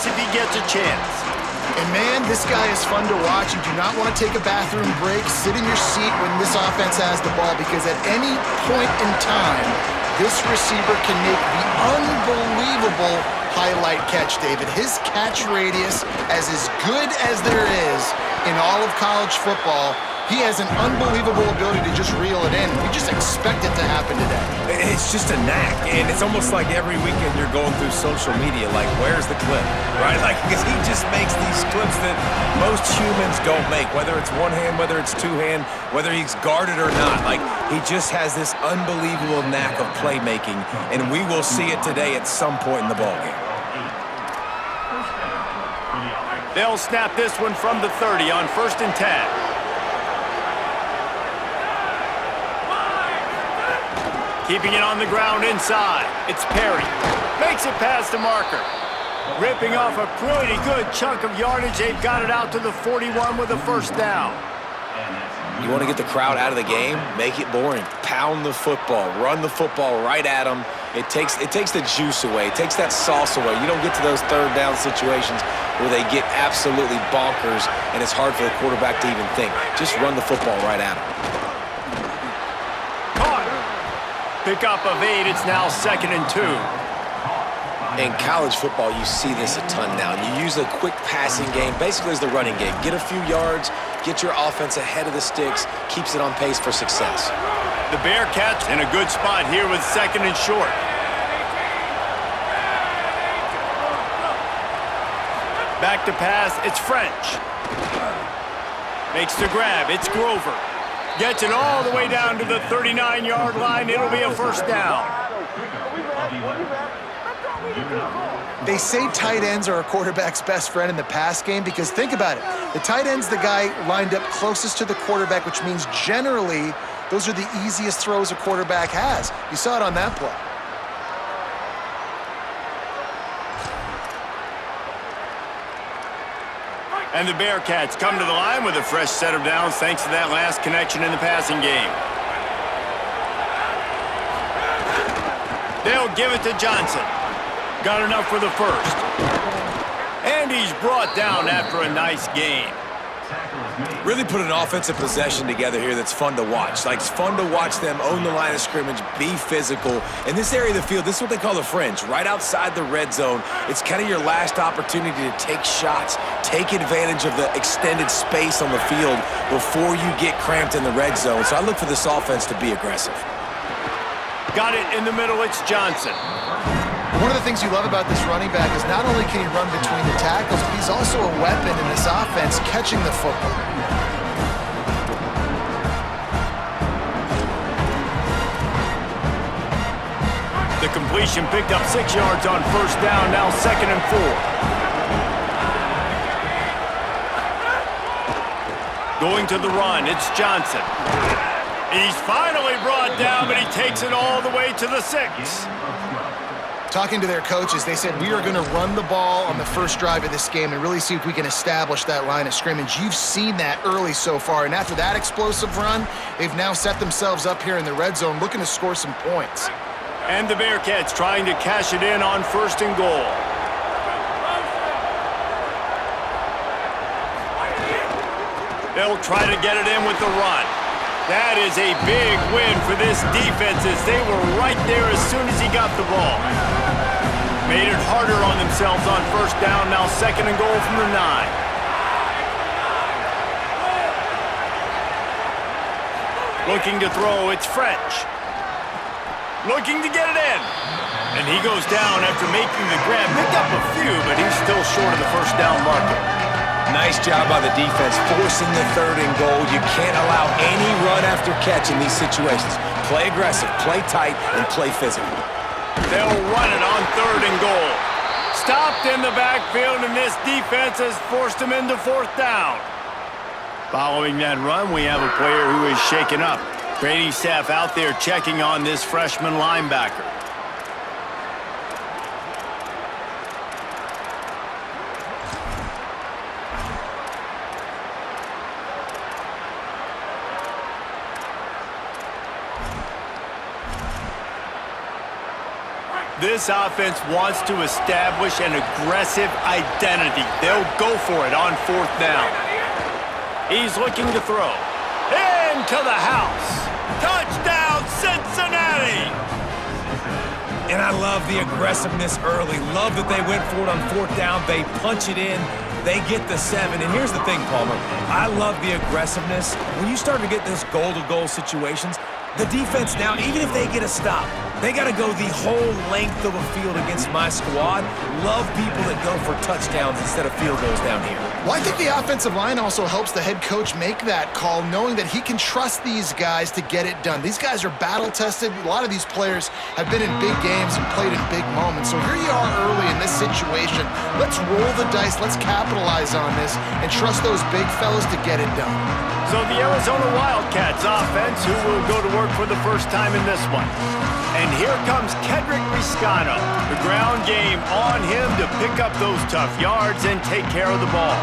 pass if he gets a chance. And man, this guy is fun to watch. You do not want to take a bathroom break. Sit in your seat when this offense has the ball, because at any point in time, this receiver can make the unbelievable highlight catch, David. His catch radius is as good as there is in all of college football. He has an unbelievable ability to just reel it in. We just expect it to happen today. It's just a knack, and it's almost like every weekend you're going through social media, like, where's the clip, right? Like, because he just makes these clips that most humans don't make, whether it's one hand, whether it's two hand, whether he's guarded or not. Like, he just has this unbelievable knack of playmaking, and we will see it today at some point in the ballgame. They'll snap this one from the 30 on 1st and 10. Keeping it on the ground inside. It's Perry. Makes it past the marker. Ripping off a pretty good chunk of yardage. They've got it out to the 41 with a 1st down. You want to get the crowd out of the game? Make it boring. Pound the football. Run the football right at them. It takes the juice away. It takes that sauce away. You don't get to those 3rd down situations where they get absolutely bonkers and it's hard for the quarterback to even think. Just run the football right at them. Pick up of 8. It's now 2nd and 2. In college football, you see this a ton now. You use a quick passing game, basically as the running game. Get a few yards, get your offense ahead of the sticks, keeps it on pace for success. The Bearcats in a good spot here with 2nd and short. Back to pass, it's French. Makes the grab, it's Grover. Gets it all the way down to the 39-yard line. It'll be a 1st down. They say tight ends are a quarterback's best friend in the pass game because think about it. The tight end's the guy lined up closest to the quarterback, which means generally those are the easiest throws a quarterback has. You saw it on that play. And the Bearcats come to the line with a fresh set of downs thanks to that last connection in the passing game. They'll give it to Johnson. Got enough for the 1st. And he's brought down after a nice gain. Really put an offensive possession together here that's fun to watch. Like, it's fun to watch them own the line of scrimmage, be physical. In this area of the field, this is what they call the fringe, right outside the red zone. It's kind of your last opportunity to take shots, take advantage of the extended space on the field before you get cramped in the red zone. So I look for this offense to be aggressive. Got it in the middle, it's Johnson. One of the things you love about this running back is not only can he run between the tackles, but he's also a weapon in this offense catching the football. The completion picked up 6 yards on 1st down, now 2nd and 4. Going to the run, it's Johnson. He's finally brought down, but he takes it all the way to the 6. Talking to their coaches, they said, we are going to run the ball on the first drive of this game and really see if we can establish that line of scrimmage. You've seen that early so far, and after that explosive run, they've now set themselves up here in the red zone looking to score some points. And the Bearcats trying to cash it in on 1st and goal. They'll try to get it in with the run. That is a big win for this defense as they were right there as soon as he got the ball. Made it harder on themselves on 1st down, now 2nd and goal from the 9. Looking to throw, it's French. Looking to get it in. And he goes down after making the grab. Picked up a few, but he's still short of the 1st down marker. Nice job by the defense forcing the 3rd and goal. You can't allow any run after catch in these situations. Play aggressive, play tight, and play physical. They'll run it on 3rd and goal. Stopped in the backfield, and this defense has forced him into 4th down. Following that run, we have a player who is shaken up. Training staff out there checking on this freshman linebacker. This offense wants to establish an aggressive identity. They'll go for it on 4th down. He's looking to throw. Into the house. Touchdown, Cincinnati! And I love the aggressiveness early. Love that they went for it on 4th down. They punch it in. They get the 7. And here's the thing, Palmer. I love the aggressiveness. When you start to get this goal-to-goal situations, the defense now, even if they get a stop, they got to go the whole length of a field against my squad. Love people that go for touchdowns instead of field goals down here. Well, I think the offensive line also helps the head coach make that call, knowing that he can trust these guys to get it done. These guys are battle-tested. A lot of these players have been in big games and played in big moments. So here you are early in this situation. Let's roll the dice. Let's capitalize on this and trust those big fellas to get it done. So the Arizona Wildcats offense, who will go to work for the first time in this one. And here comes Kedrick Riscano. The ground game on him to pick up those tough yards and take care of the ball.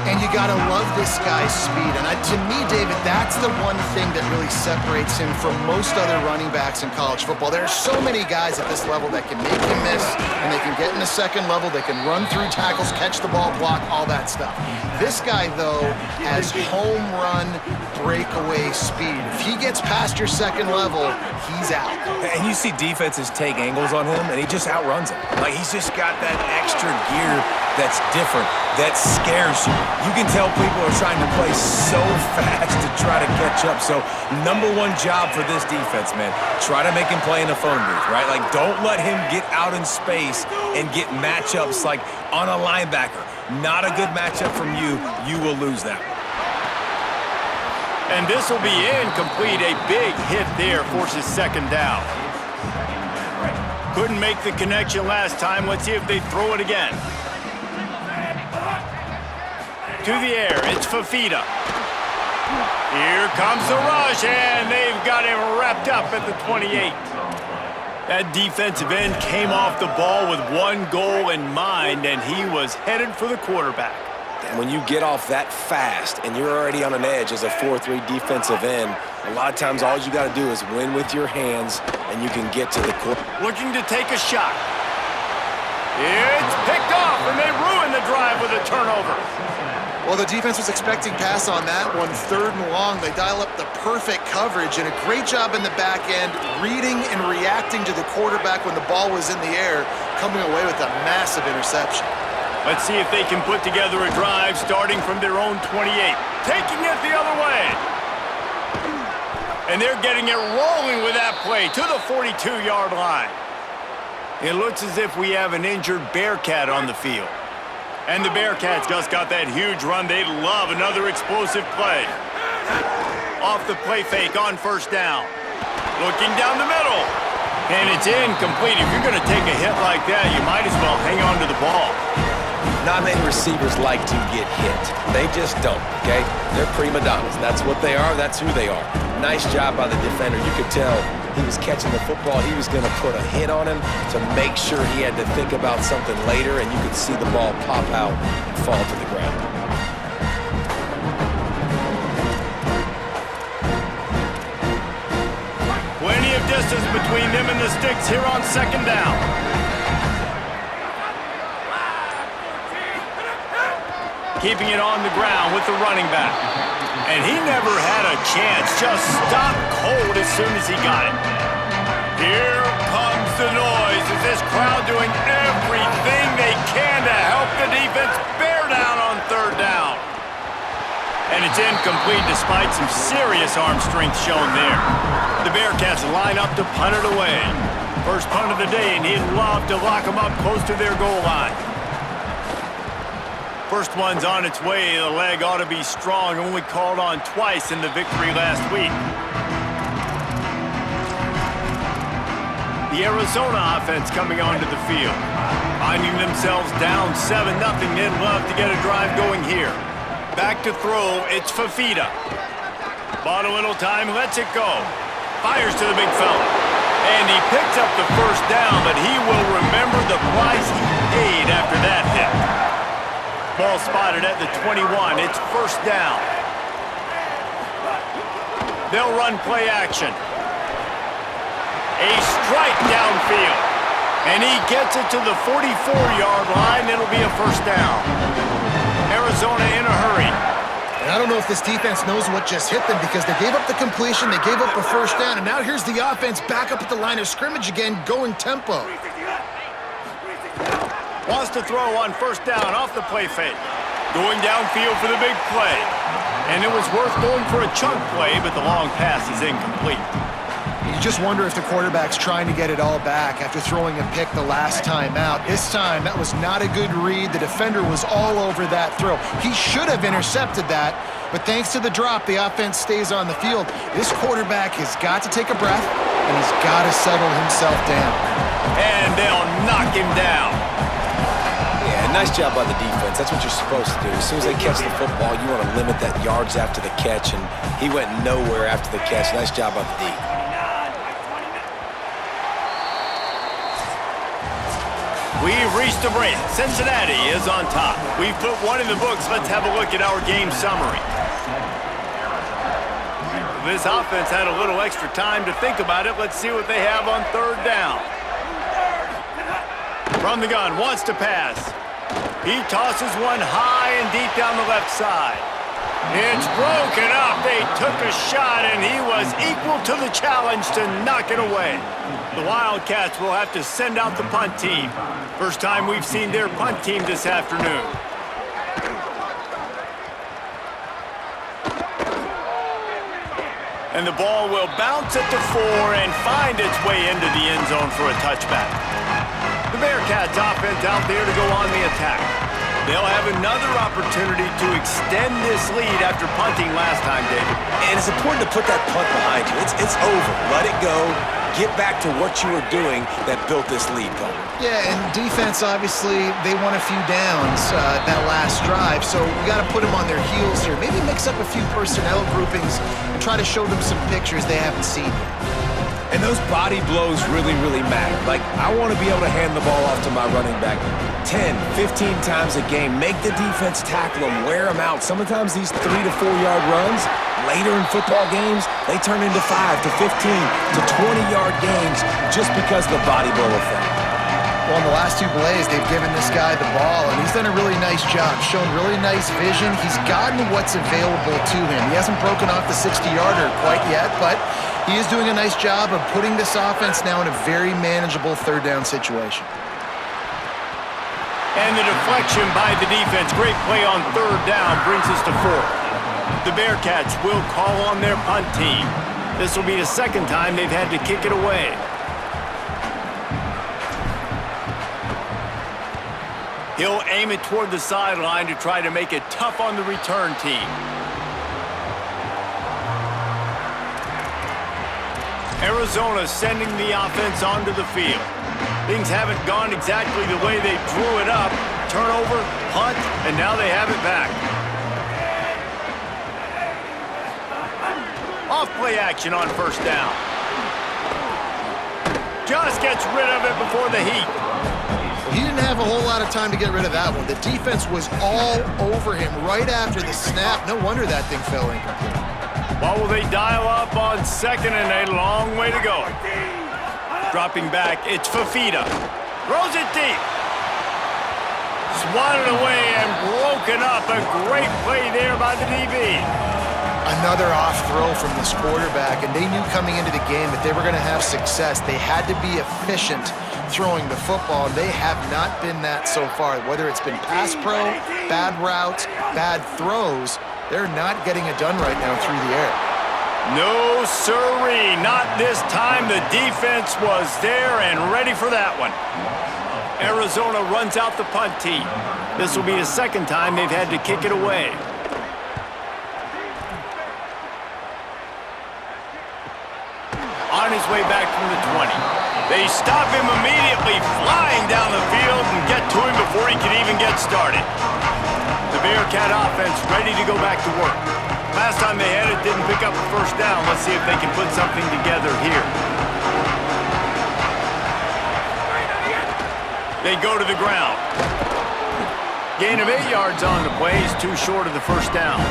And you got to love this guy's speed. And to me, David, that's the one thing that really separates him from most other running backs in college football. There are so many guys at this level that can make you miss, and they can get in the second level, they can run through tackles, catch the ball, block, all that stuff. This guy, though, has home run breakaway speed. If he gets past your second level, he's out. And you see defenses take angles on him, and he just outruns them. Like, he's just got that extra gear that's different, that scares you. You can tell people are trying to play so fast to try to catch up. So, #1 job for this defense, man. Try to make him play in a phone booth, right? Like, don't let him get out in space and get matchups like on a linebacker. Not a good matchup from you. You will lose that one. And this will be incomplete. A big hit there forces 2nd down. Couldn't make the connection last time. Let's see if they throw it again. To the air, it's Fafita. Here comes the rush, and they've got him wrapped up at the 28. That defensive end came off the ball with one goal in mind, and he was headed for the quarterback. And when you get off that fast and you're already on an edge as a 4-3 defensive end, a lot of times all you got to do is win with your hands, and you can get to the quarter. Looking to take a shot. It's picked off, and they ruin the drive with a turnover. Well, the defense was expecting pass on that one, 3rd and long. They dial up the perfect coverage and a great job in the back end, reading and reacting to the quarterback when the ball was in the air, coming away with a massive interception. Let's see if they can put together a drive starting from their own 28. Taking it the other way. And they're getting it rolling with that play to the 42-yard line. It looks as if we have an injured Bearcat on the field. And the Bearcats just got that huge run. They'd love another explosive play. Off the play fake on 1st down. Looking down the middle. And it's incomplete. If you're going to take a hit like that, you might as well hang on to the ball. Not many receivers like to get hit. They just don't, okay? They're prima donnas. That's what they are. That's who they are. Nice job by the defender. You could tell he was catching the football. He was going to put a hit on him to make sure he had to think about something later, and you could see the ball pop out and fall to the ground. Plenty of distance between them and the sticks here on 2nd down. Keeping it on the ground with the running back. And he never had a chance. Just stopped cold as soon as he got it. Here comes the noise. Is this crowd doing everything they can to help the defense bear down on 3rd down? And it's incomplete despite some serious arm strength shown there. The Bearcats line up to punt it away. First punt of the day, and he'd love to lock them up close to their goal line. First one's on its way. The leg ought to be strong. Only called on twice in the victory last week. The Arizona offense coming onto the field. Finding themselves down 7-0. They'd love to get a drive going here. Back to throw. It's Fafita. Bought a little time. Lets it go. Fires to the big fella. And he picks up the 1st down, but he will remember the price he paid after that hit. Ball spotted at the 21. It's 1st down. They'll run play action. A strike downfield. And he gets it to the 44-yard line. It'll be a first down. Arizona in a hurry. And I don't know if this defense knows what just hit them because they gave up the completion, they gave up a first down, and now here's the offense back up at the line of scrimmage again, going tempo. Wants to throw on first down off the play fake. Going downfield for the big play. And it was worth going for a chunk play, but the long pass is incomplete. You just wonder if the quarterback's trying to get it all back after throwing a pick the last time out. This time, that was not a good read. The defender was all over that throw. He should have intercepted that, but thanks to the drop, the offense stays on the field. This quarterback has got to take a breath, and he's got to settle himself down. And they'll knock him down. Yeah, nice job by the defense. That's what you're supposed to do. As soon as they catch the football, you want to limit that yards after the catch, and he went nowhere after the catch. Nice job by the D. We've reached a break. Cincinnati is on top. We've put one in the books. Let's have a look at our game summary. This offense had a little extra time to think about it. Let's see what they have on third down. From the gun, wants to pass. He tosses one high and deep down the left side. It's broken up. They took a shot, and he was equal to the challenge to knock it away. The Wildcats will have to send out the punt team. First time we've seen their punt team this afternoon. And the ball will bounce at the 4 and find its way into the end zone for a touchback. The Bearcats offense out there to go on the attack. They'll have another opportunity to extend this lead after punting last time, David. And it's important to put that punt behind you. It's over. Let it go. Get back to what you were doing that built this lead, Cole. Yeah, and defense, obviously, they won a few downs that last drive, so we got to put them on their heels here. Maybe mix up a few personnel groupings and try to show them some pictures they haven't seen yet. And those body blows really, really matter. Like, I want to be able to hand the ball off to my running back 10, 15 times a game. Make the defense tackle them, wear them out. Sometimes these 3 to 4 yard runs, later in football games, they turn into 5 to 15 to 20-yard games just because of the body blow effect. Well, in the last 2 plays, they've given this guy the ball, and he's done a really nice job, shown really nice vision. He's gotten what's available to him. He hasn't broken off the 60-yarder quite yet, but he is doing a nice job of putting this offense now in a very manageable third down situation. And the deflection by the defense. Great play on third down brings us to 4th. The Bearcats will call on their punt team. This will be the second time they've had to kick it away. He'll aim it toward the sideline to try to make it tough on the return team. Arizona sending the offense onto the field. Things haven't gone exactly the way they drew it up. Turnover, punt, and now they have it back. Off play action on first down. Just gets rid of it before the heat. He didn't have a whole lot of time to get rid of that one. The defense was all over him right after the snap. No wonder that thing fell incomplete. Well, will they dial up on second and a long way to go? Dropping back, it's Fafita. Throws it deep. Swatted away and broken up. A great play there by the DB. Another off throw from this quarterback, and they knew coming into the game that they were going to have success. They had to be efficient throwing the football, and they have not been that so far. Whether it's been pass pro, bad routes, bad throws, they're not getting it done right now through the air. No sirree, not this time. The defense was there and ready for that one. Arizona runs out the punt team. This will be the second time they've had to kick it away. On his way back from the 20. They stop him immediately, flying down the field and get to him before he can even get started. The Bearcat offense ready to go back to work. Last time they had it, didn't pick up a first down. Let's see if they can put something together here. They go to the ground. Gain of 8 yards on the play is too short of the first down.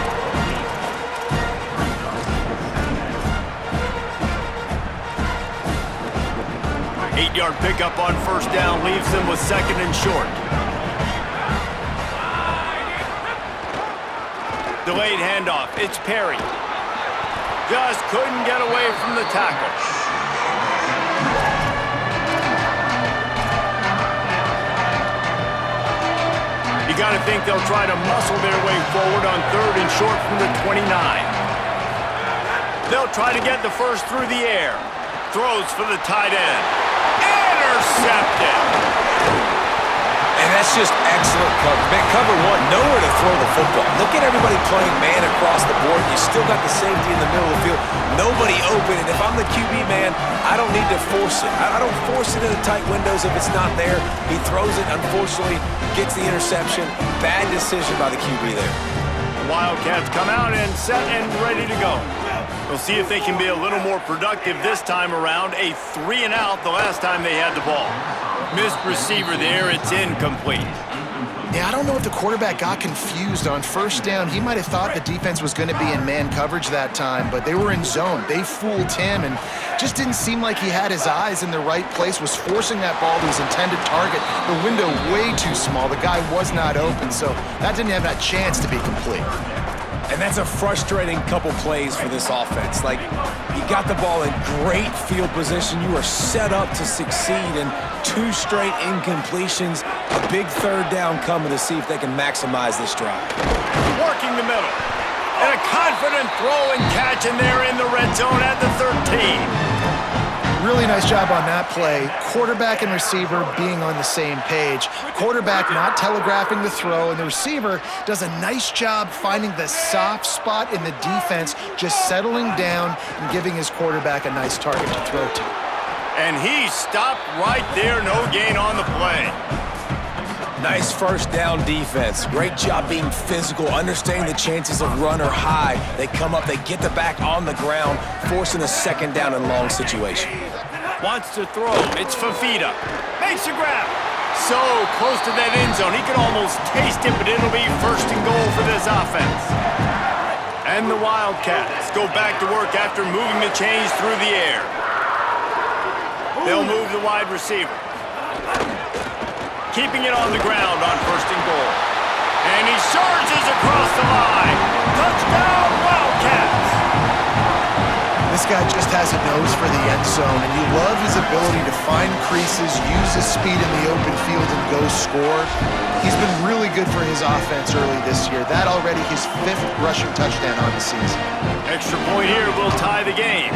8-yard pickup on first down leaves them with second and short. Delayed handoff. It's Perry. Just couldn't get away from the tackle. You got to think they'll try to muscle their way forward on third and short from the 29. They'll try to get the first through the air. Throws for the tight end. Intercepted. And that's just excellent cover. Man, cover one, nowhere to throw the football. Look at everybody playing man across the board. You still got the safety in the middle of the field. Nobody open. And if I'm the QB, man, I don't need to force it. I don't force it in the tight windows if it's not there. He throws it, unfortunately, gets the interception. Bad decision by the QB there. Wildcats come out and set and ready to go. We'll see if they can be a little more productive this time around. A 3-and-out the last time they had the ball. Missed receiver there. It's incomplete. Yeah, I don't know if the quarterback got confused on first down. He might have thought the defense was going to be in man coverage that time, but they were in zone. They fooled him and just didn't seem like he had his eyes in the right place, was forcing that ball to his intended target. The window way too small. The guy was not open, so that didn't have that chance to be complete. And that's a frustrating couple plays for this offense. Like, you got the ball in great field position. You are set up to succeed, and 2 straight incompletions. A big third down coming to see if they can maximize this drive. Working the middle. And a confident throw and catch, and they're in the red zone at the 13. Really nice job on that play. Quarterback and receiver being on the same page. Quarterback not telegraphing the throw, and the receiver does a nice job finding the soft spot in the defense, just settling down and giving his quarterback a nice target to throw to. And he stopped right there. No gain on the play. Nice first down defense. Great job being physical, understanding the chances of run are high. They come up, they get the back on the ground, forcing a second down and long situation. Wants to throw. It's Fafita. Makes a grab. So close to that end zone. He can almost taste it, but it'll be first and goal for this offense. And the Wildcats go back to work after moving the chains through the air. They'll move the wide receiver. Keeping it on the ground on first and goal. And he charges across the line. Touchdown, Wildcats! This guy just has a nose for the end zone, and you love his ability to find creases, use his speed in the open field, and go score. He's been really good for his offense early this year. That already his 5th rushing touchdown on the season. Extra point here will tie the game.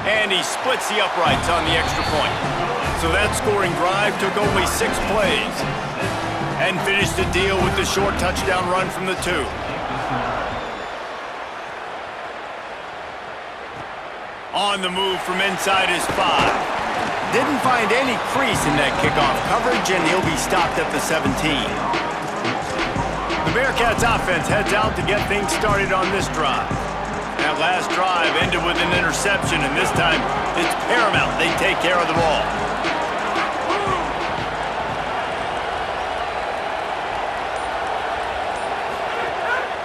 And he splits the uprights on the extra point. So that scoring drive took only 6 plays and finished the deal with the short touchdown run from the 2. On the move from inside his 5. Didn't find any crease in that kickoff coverage, and he'll be stopped at the 17. The Bearcats offense heads out to get things started on this drive. That last drive ended with an interception, and this time it's paramount they take care of the ball.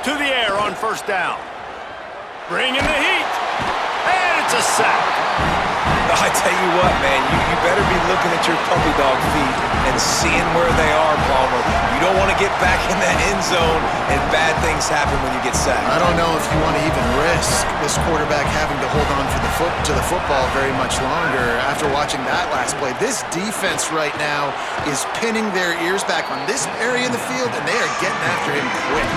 To the air on first down. Bringing the heat. And it's a sack. I tell you what, man, you better be looking at your puppy dog feet and seeing where they are, Palmer. You don't want to get back in that end zone and bad things happen when you get sacked. I don't know if you want to even risk this quarterback having to hold on for to the football very much longer after watching that last play. This defense right now is pinning their ears back on this area of the field, and they are getting after him quick.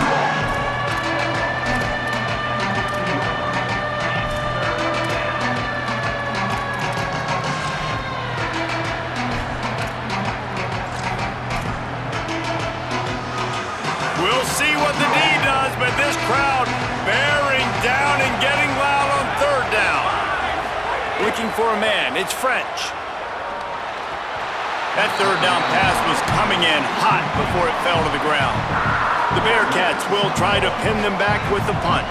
See what the D does, but this crowd bearing down and getting loud on third down. Looking for a man, it's French. That third down pass was coming in hot before it fell to the ground. The Bearcats will try to pin them back with the punt.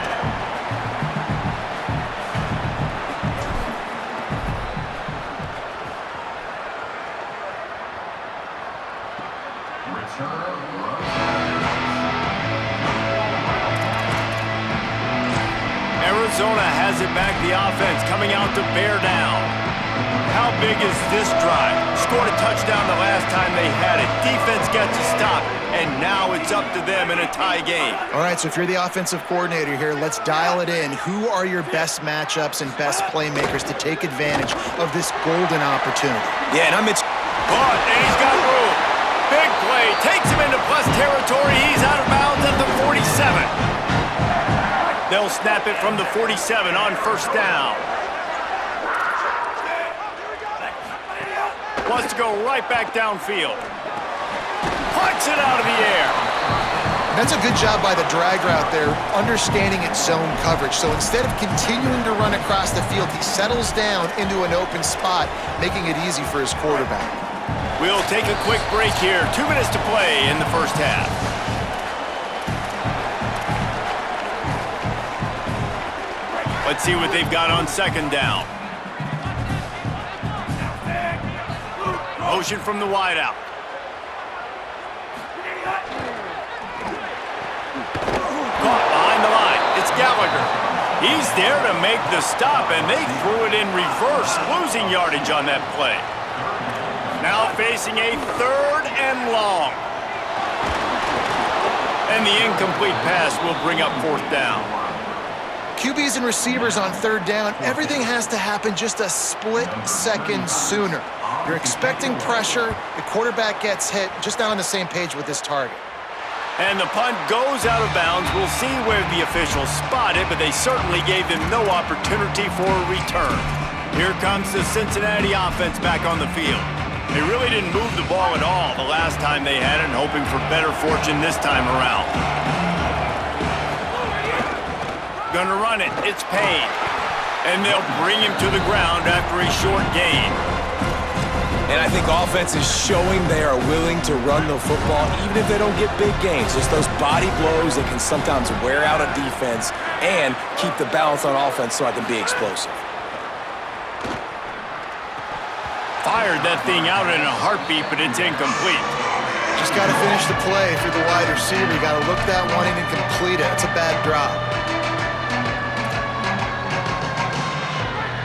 Arizona has it back, the offense coming out to bear down. How big is this drive? Scored a touchdown the last time they had it. Defense gets a stop, and now it's up to them in a tie game. All right, so if you're the offensive coordinator here, let's dial it in. Who are your best matchups and best playmakers to take advantage of this golden opportunity? Yeah, and I'm Caught, and he's got room. Big play, takes him into plus territory. He's out of bounds at the 47. They'll snap it from the 47 on first down. Wants to go right back downfield. Punts it out of the air. That's a good job by the drag route there, understanding its zone coverage. So instead of continuing to run across the field, he settles down into an open spot, making it easy for his quarterback. We'll take a quick break here. 2 minutes to play in the first half. Let's see what they've got on second down. Motion from the wideout. Caught behind the line. It's Gallagher. He's there to make the stop, and they threw it in reverse, losing yardage on that play. Now facing a 3rd and long. And the incomplete pass will bring up 4th down. QBs and receivers on 3rd down, everything has to happen just a split second sooner. You're expecting pressure, the quarterback gets hit, just not on the same page with this target. And the punt goes out of bounds. We'll see where the officials spot it, but they certainly gave them no opportunity for a return. Here comes the Cincinnati offense back on the field. They really didn't move the ball at all the last time they had it, hoping for better fortune this time around. Gonna run it. It's Payne. And they'll bring him to the ground after a short gain. And I think offense is showing they are willing to run the football even if they don't get big gains. Just those body blows that can sometimes wear out a defense and keep the balance on offense so I can be explosive. Fired that thing out in a heartbeat, but it's incomplete. Just got to finish the play. If you're the wide receiver, you got to look that one in and complete it. It's a bad drop.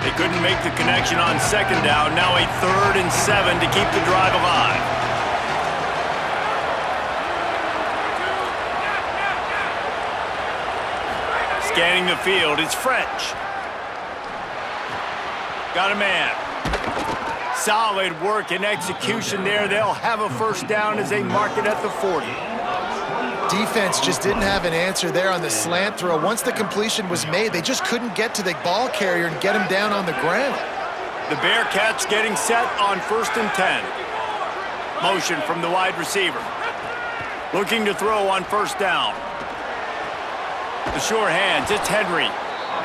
They couldn't make the connection on second down. Now a 3rd and 7 to keep the drive alive. Scanning the field, it's French. Got a man. Solid work and execution there. They'll have a first down as they mark it at the 40. Defense just didn't have an answer there on the slant throw. Once the completion was made, they just couldn't get to the ball carrier and get him down on the ground. The Bearcats getting set on 1st and 10. Motion from the wide receiver. Looking to throw on first down. The sure hands, it's Henry.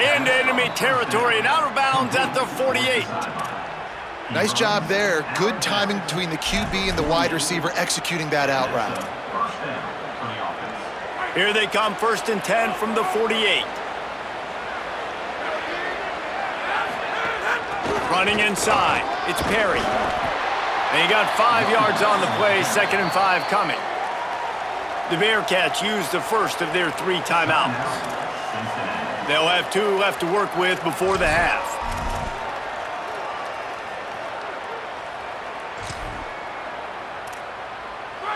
Into enemy territory and out of bounds at the 48. Nice job there. Good timing between the QB and the wide receiver executing that out route. Here they come, 1st and 10 from the 48. Running inside, it's Perry. And he got 5 yards on the play, 2nd and 5 coming. The Bearcats used the first of their 3 timeouts. They'll have 2 left to work with before the half.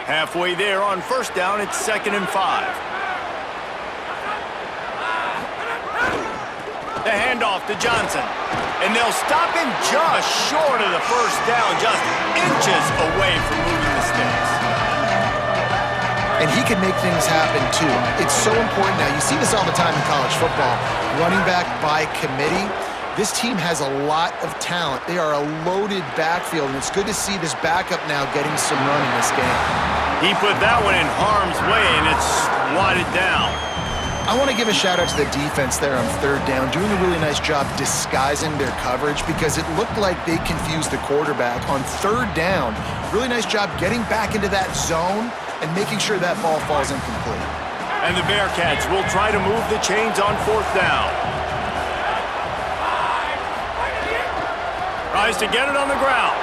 Halfway there on first down, it's 2nd and 5. The handoff to Johnson. And they'll stop him just short of the first down, just inches away from moving the sticks. And he can make things happen, too. It's so important now. You see this all the time in college football. Running back by committee. This team has a lot of talent. They are a loaded backfield, and it's good to see this backup now getting some run in this game. He put that one in harm's way, and it's swatted down. I want to give a shout-out to the defense there on 3rd down, doing a really nice job disguising their coverage because it looked like they confused the quarterback. On 3rd down, really nice job getting back into that zone and making sure that ball falls incomplete. And the Bearcats will try to move the chains on 4th down. Tries to get it on the ground.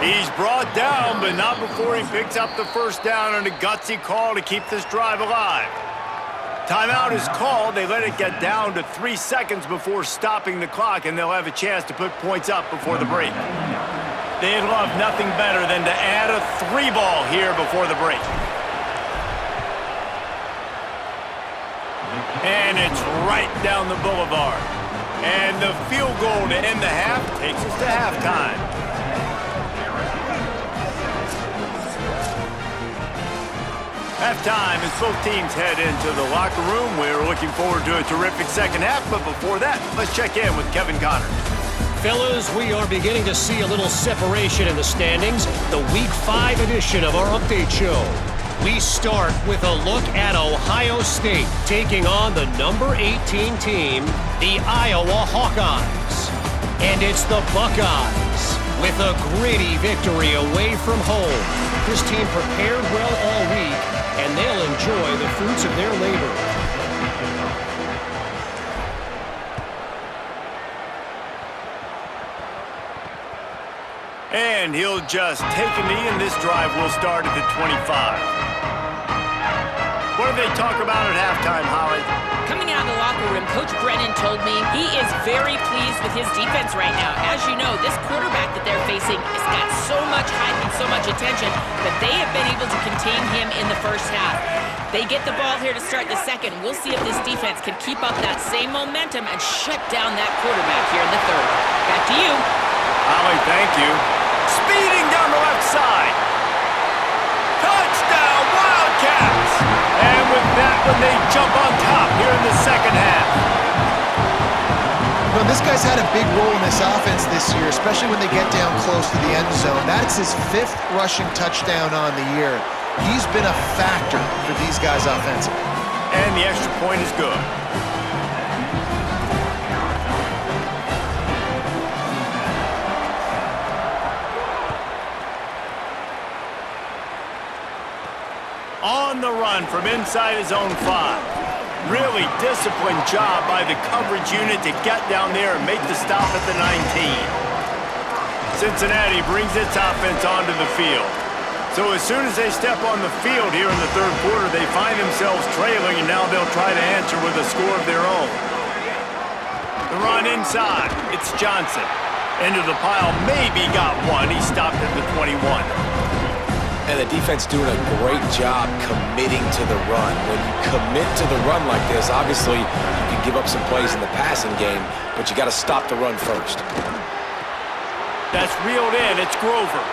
He's brought down, but not before he picks up the first down on a gutsy call to keep this drive alive. Timeout is called. They let it get down to 3 seconds before stopping the clock, and they'll have a chance to put points up before the break. They'd love nothing better than to add a 3-ball here before the break. And it's right down the boulevard. And the field goal to end the half takes us to halftime. Halftime as both teams head into the locker room. We're looking forward to a terrific second half, but before that, let's check in with Kevin Connors. Fellas, we are beginning to see a little separation in the standings. The Week 5 edition of our update show. We start with a look at Ohio State taking on the number 18 team, the Iowa Hawkeyes. And it's the Buckeyes with a gritty victory away from home. This team prepared well all week, and they'll enjoy the fruits of their labor. And he'll just take a knee, and this drive will start at the 25. What do they talk about at halftime, Holly? Coming out of the locker room, Coach Brennan told me he is very pleased with his defense right now. As you know, this quarterback that they're facing has got so much hype and so much attention that they have been able to contain him in the first half. They get the ball here to start the second. We'll see if this defense can keep up that same momentum and shut down that quarterback here in the third. Back to you. Holly, thank you. Speeding down the left side. Touchdown, Wildcats! And with that one, they jump on top here in the second half. You know, this guy's had a big role in this offense this year, especially when they get down close to the end zone. That's his 5th rushing touchdown on the year. He's been a factor for these guys offensively. And the extra point is good. On the run from inside his own 5. Really disciplined job by the coverage unit to get down there and make the stop at the 19. Cincinnati brings its offense onto the field. So as soon as they step on the field here in the third quarter, they find themselves trailing, and now they'll try to answer with a score of their own. The run inside. It's Johnson. Into the pile. Maybe got one. He stopped at the 21. And the defense doing a great job committing to the run. When you commit to the run like this, obviously you can give up some plays in the passing game, but you got to stop the run first. That's reeled in. It's Grover.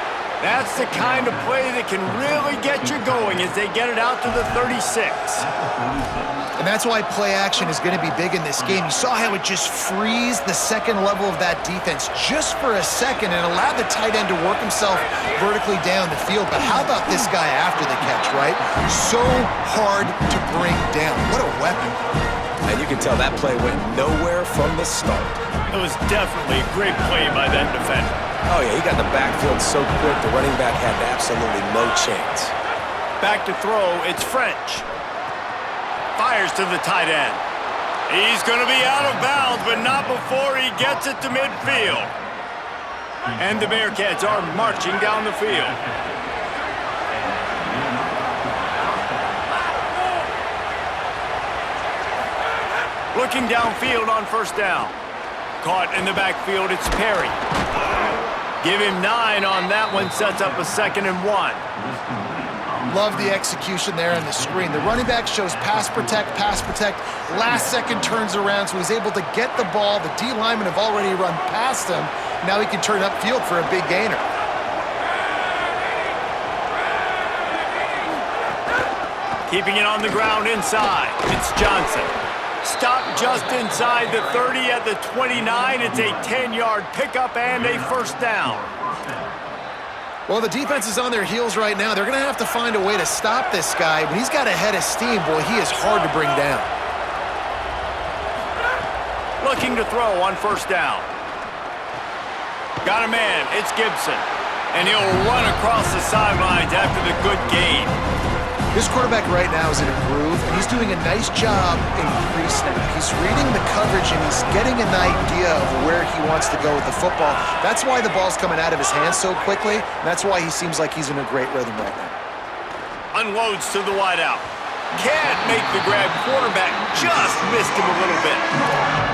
That's the kind of play that can really get you going as they get it out to the 36. And that's why play action is going to be big in this game. You saw how it just freezed the second level of that defense just for a second and allowed the tight end to work himself vertically down the field. But how about this guy after the catch, right? So hard to bring down. What a weapon. And you can tell that play went nowhere from the start. It was definitely a great play by that defender. Oh, yeah, he got the backfield so quick, the running back had absolutely no chance. Back to throw, it's French. Fires to the tight end. He's going to be out of bounds, but not before he gets it to midfield. And the Bearcats are marching down the field. Looking downfield on first down. Caught in the backfield, it's Perry. Give him 9 on that one, sets up a 2nd and 1. Love the execution there on the screen. The running back shows pass protect, last second turns around, so he's able to get the ball. The D linemen have already run past him. Now he can turn upfield for a big gainer. Keeping it on the ground inside, it's Johnson. Stopped just inside the 30 at the 29. It's a 10-yard pickup and a first down. Well, the defense is on their heels right now. They're going to have to find a way to stop this guy. When he's got a head of steam, boy, he is hard to bring down. Looking to throw on first down. Got a man, it's Gibson. And he'll run across the sidelines after the good gain. This quarterback right now is in a groove, and he's doing a nice job in pre-snap. He's reading the coverage, and he's getting an idea of where he wants to go with the football. That's why the ball's coming out of his hands so quickly, and that's why he seems like he's in a great rhythm right now. Unloads to the wideout. Can't make the grab. Quarterback just missed him a little bit.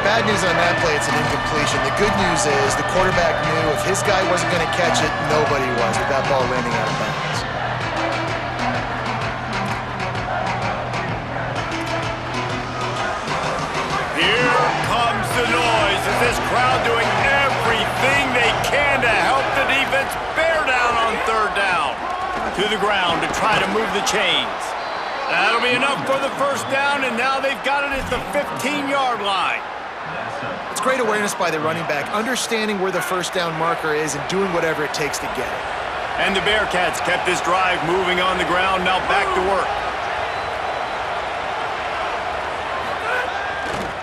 Bad news on that play, it's an incompletion. The good news is the quarterback knew if his guy wasn't going to catch it, nobody was with that ball landing out of bounds. Here comes the noise. Is this crowd doing everything they can to help the defense bear down on third down? To the ground to try to move the chains. That'll be enough for the first down, and now they've got it at the 15-yard line. It's great awareness by the running back, understanding where the first down marker is and doing whatever it takes to get it. And the Bearcats kept this drive moving on the ground, now back to work.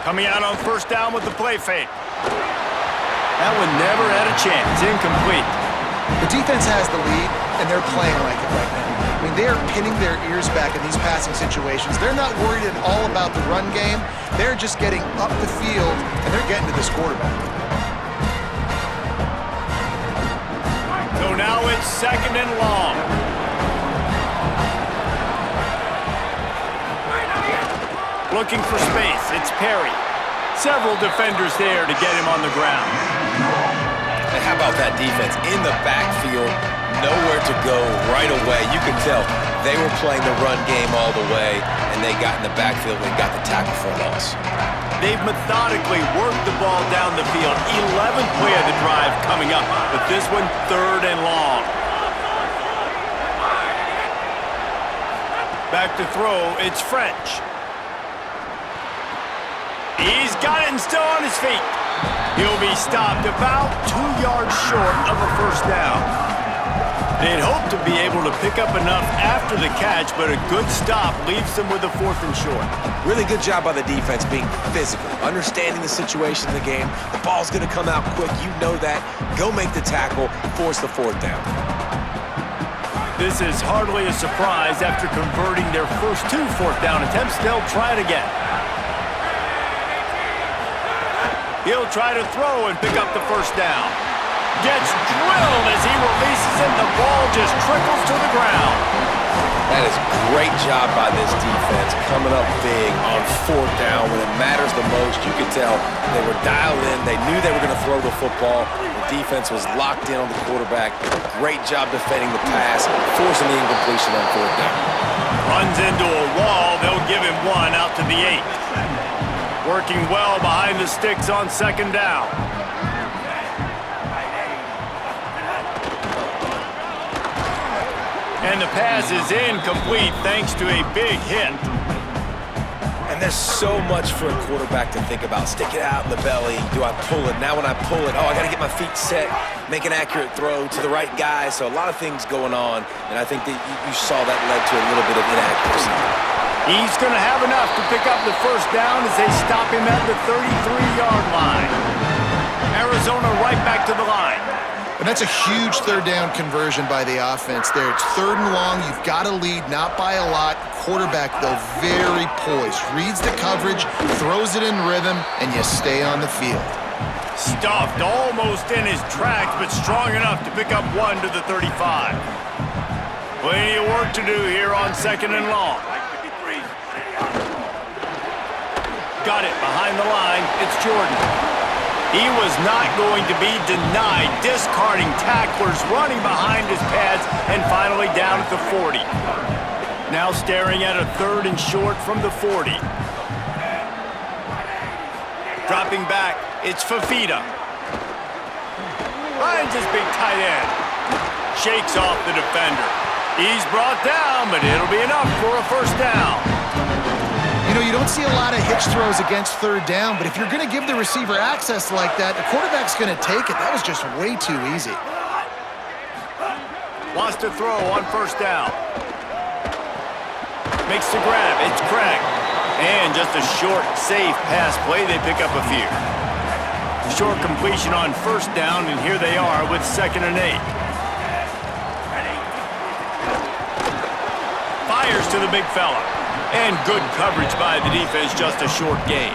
Coming out on first down with the play fake. That one never had a chance. Incomplete. The defense has the lead, and they're playing like it right now. I mean, they are pinning their ears back in these passing situations. They're not worried at all about the run game. They're just getting up the field, and they're getting to this quarterback. So now it's second and long. Looking for space. It's Perry. Several defenders there to get him on the ground. And how about that defense in the backfield? Nowhere to go right away. You could tell they were playing the run game all the way, and they got in the backfield and got the tackle for a loss. They've methodically worked the ball down the field. 11th play of the drive coming up, but this one third and long. Back to throw, it's French. He's got it and still on his feet. He'll be stopped about 2 yards short of a first down. They'd hoped to be able to pick up enough after the catch, but a good stop leaves them with a fourth and short. Really good job by the defense being physical, understanding the situation in the game. The ball's going to come out quick. You know that. Go make the tackle, force the fourth down. This is hardly a surprise after converting their first 2 fourth down attempts. They'll try it again. He'll try to throw and pick up the first down. Gets drilled as he releases it. The ball just trickles to the ground. That is great job by this defense, coming up big on fourth down when it matters the most. You could tell they were dialed in. They knew they were going to throw the football. The defense was locked in on the quarterback. Great job defending the pass, forcing the incompletion on fourth down. Runs into a wall. They'll give him one out to the 8. Working well behind the sticks on second down. And the pass is incomplete thanks to a big hit. And there's so much for a quarterback to think about. Stick it out in the belly. Do I pull it? Now when I pull it, I got to get my feet set, make an accurate throw to the right guy. So a lot of things going on, and I think that you saw that led to a little bit of inaccuracy. He's going to have enough to pick up the first down as they stop him at the 33-yard line. Arizona right back to the line. And that's a huge third down conversion by the offense there. It's third and long. You've got a lead, not by a lot. Quarterback, though, very poised. Reads the coverage, throws it in rhythm, and you stay on the field. Stuffed almost in his tracks, but strong enough to pick up 1 to the 35. Plenty of work to do here on second and long. Got it behind the line. It's Jordan. He was not going to be denied, discarding tacklers, running behind his pads, and finally down at the 40. Now staring at a third and short from the 40. Dropping back, it's Fafita. Finds his big tight end. Shakes off the defender. He's brought down, but it'll be enough for a first down. You know, you don't see a lot of hitch throws against third down, but if you're going to give the receiver access like that, the quarterback's going to take it. That was just way too easy. Wants to throw on first down. Makes the grab. It's Craig. And just a short, safe pass play. They pick up a few. Short completion on first down, and here they are with second and 8. Fires to the big fella. And good coverage by the defense, just a short gain.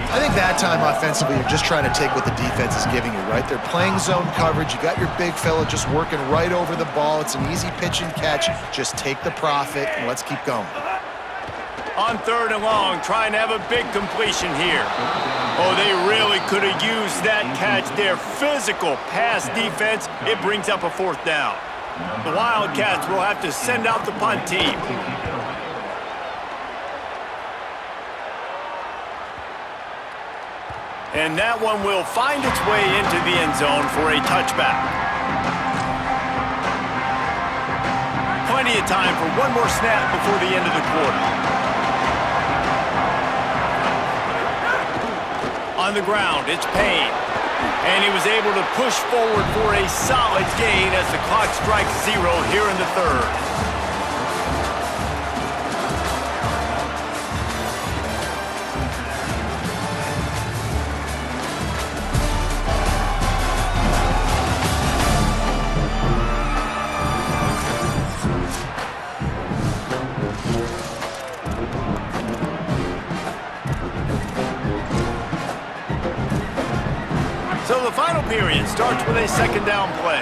I think that time offensively, you're just trying to take what the defense is giving you, right? They're playing zone coverage. You got your big fella just working right over the ball. It's an easy pitch and catch. Just take the profit, and let's keep going. On 3rd and long, trying to have a big completion here. Oh, they really could have used that catch there. Physical pass defense. It brings up a 4th down. The Wildcats will have to send out the punt team. And that one will find its way into the end zone for a touchback. Plenty of time for one more snap before the end of the quarter. On the ground, it's Payne. And he was able to push forward for a solid gain as the clock strikes 0 here in the 3rd. So the final period starts with a 2nd down play.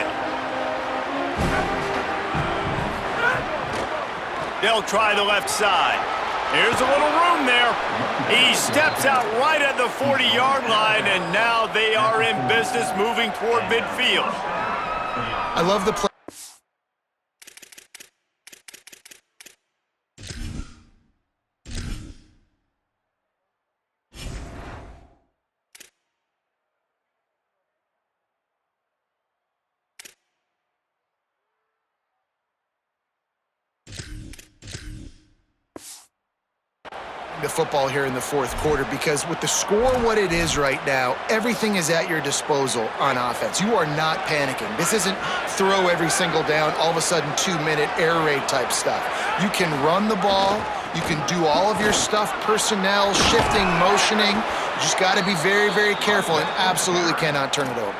They'll try the left side. Here's a little room there. He steps out right at the 40-yard line, and now they are in business moving toward midfield. I love the play. The football here in the 4th quarter, because with the score what it is right now, everything is at your disposal on offense. You are not panicking. This isn't throw every single down, all of a sudden 2-minute air raid type stuff. You can run the ball. You can do all of your stuff, personnel, shifting, motioning. You just got to be very, very careful and absolutely cannot turn it over.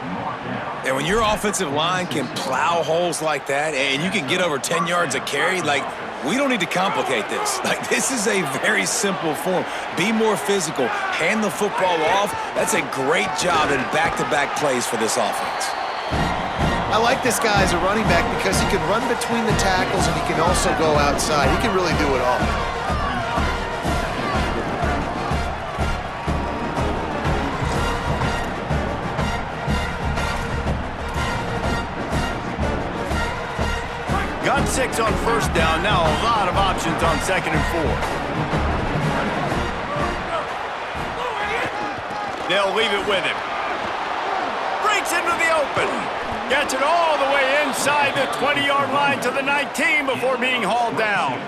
And when your offensive line can plow holes like that and you can get over 10 yards a carry, like, we don't need to complicate this. Like, this is a very simple form. Be more physical. Hand the football off. That's a great job in back-to-back plays for this offense. I like this guy as a running back because he can run between the tackles and he can also go outside. He can really do it all. Got 6 on 1st down. Now a lot of options on 2nd and 4. They'll leave it with him. Breaks into the open. Gets it all the way inside the 20-yard line to the 19 before being hauled down.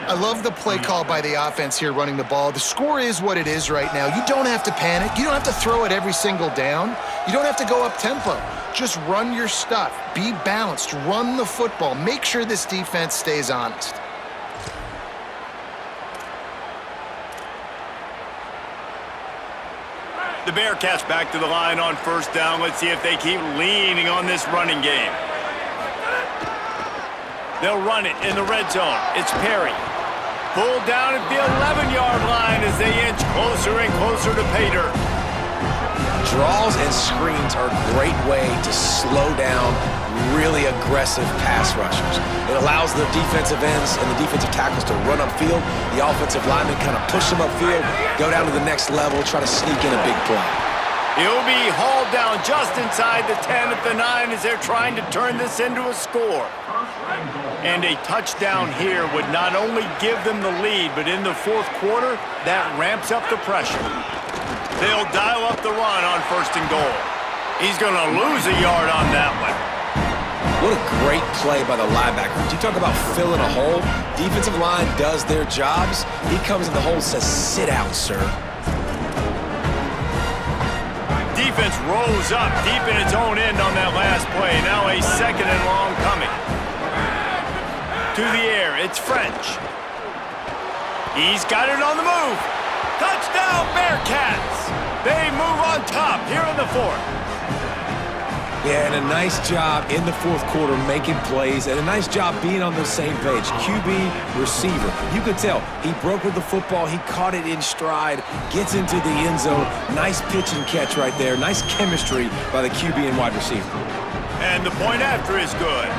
I love the play call by the offense here running the ball. The score is what it is right now. You don't have to panic. You don't have to throw it every single down. You don't have to go up tempo. Just run your stuff. Be balanced. Run the football. Make sure this defense stays honest. The Bearcats back to the line on 1st down. Let's see if they keep leaning on this running game. They'll run it in the red zone. It's Perry. Pulled down at the 11-yard line as they inch closer and closer to pay dirt. Draws and screens are a great way to slow down really aggressive pass rushers. It allows the defensive ends and the defensive tackles to run upfield. The offensive linemen kind of push them upfield, go down to the next level, try to sneak in a big play. He'll be hauled down just inside the 10 at the 9 as they're trying to turn this into a score. And a touchdown here would not only give them the lead, but in the 4th quarter, that ramps up the pressure. They'll dial up the run on 1st and goal. He's going to lose a yard on that one. What a great play by the linebacker. You talk about filling a hole. Defensive line does their jobs. He comes in the hole and says, sit out, sir. Defense rolls up deep in its own end on that last play. Now a 2nd and long coming. To the air, it's French. He's got it on the move. Touchdown, Bearcats! They move on top here in the 4th. Yeah, and a nice job in the 4th quarter making plays, and a nice job being on the same page. QB, receiver. You could tell he broke with the football. He caught it in stride, gets into the end zone. Nice pitch and catch right there. Nice chemistry by the QB and wide receiver. And the point after is good.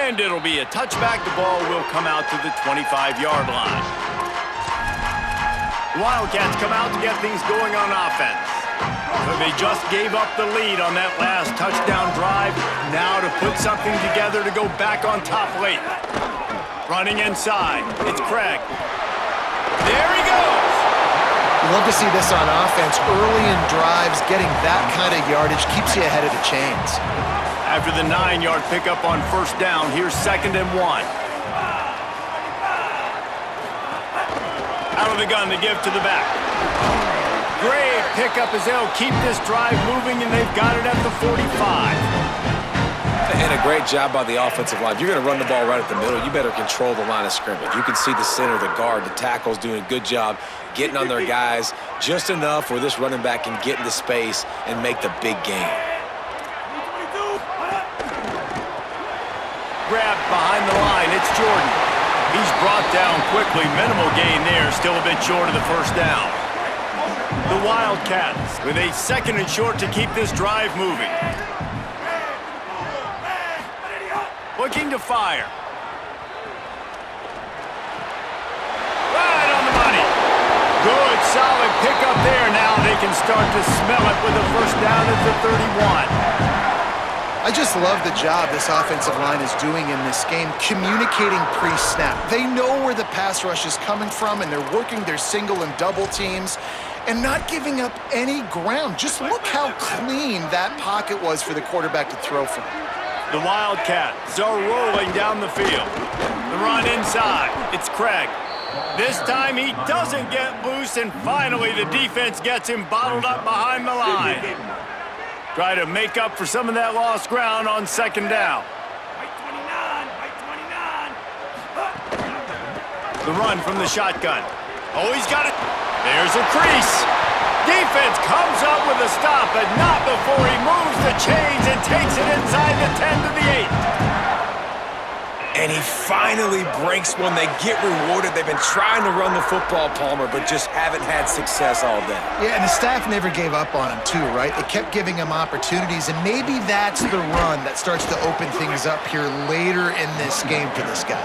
And it'll be a touchback. The ball will come out to the 25-yard line. The Wildcats come out to get things going on offense. So they just gave up the lead on that last touchdown drive. Now to put something together to go back on top late. Running inside, it's Craig. There he goes! You love to see this on offense. Early in drives, getting that kind of yardage keeps you ahead of the chains. After the 9-yard pickup on first down, here's 2nd and 1. Out of the gun to give to the back. Great pickup as they'll keep this drive moving, and they've got it at the 45. And a great job by the offensive line. If you're going to run the ball right at the middle, you better control the line of scrimmage. You can see the center, the guard, the tackles doing a good job getting on their guys just enough where this running back can get into space and make the big game. Grabbed behind the line, it's Jordan. He's brought down quickly. Minimal gain there, still a bit short of the first down. The Wildcats with a 2nd and short to keep this drive moving. Looking to fire. Right on the money. Good, solid pickup there. Now they can start to smell it with a first down at the 31. I just love the job this offensive line is doing in this game, communicating pre-snap. They know where the pass rush is coming from, and they're working their single and double teams and not giving up any ground. Just look how clean that pocket was for the quarterback to throw from. The Wildcats are rolling down the field. The run inside. It's Craig. This time he doesn't get loose, and finally the defense gets him bottled up behind the line. Try to make up for some of that lost ground on 2nd down. The run from the shotgun. Oh, he's got it. There's a crease. Defense comes up with a stop, but not before he moves the chains and takes it inside the 10 to the 8. And he finally breaks one. They get rewarded. They've been trying to run the football, Palmer, but just haven't had success all day. Yeah, and the staff never gave up on him, too, right? They kept giving him opportunities, and maybe that's the run that starts to open things up here later in this game for this guy.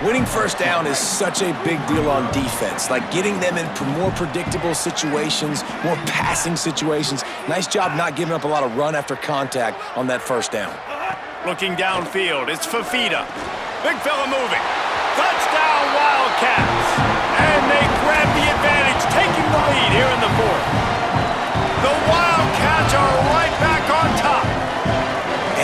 Winning first down is such a big deal on defense, like getting them in more predictable situations, more passing situations. Nice job not giving up a lot of run after contact on that first down. Looking downfield, it's Fafita. Big fella moving. Touchdown Wildcats. And they grab the advantage, taking the lead here in the 4th. The Wildcats are right back on top.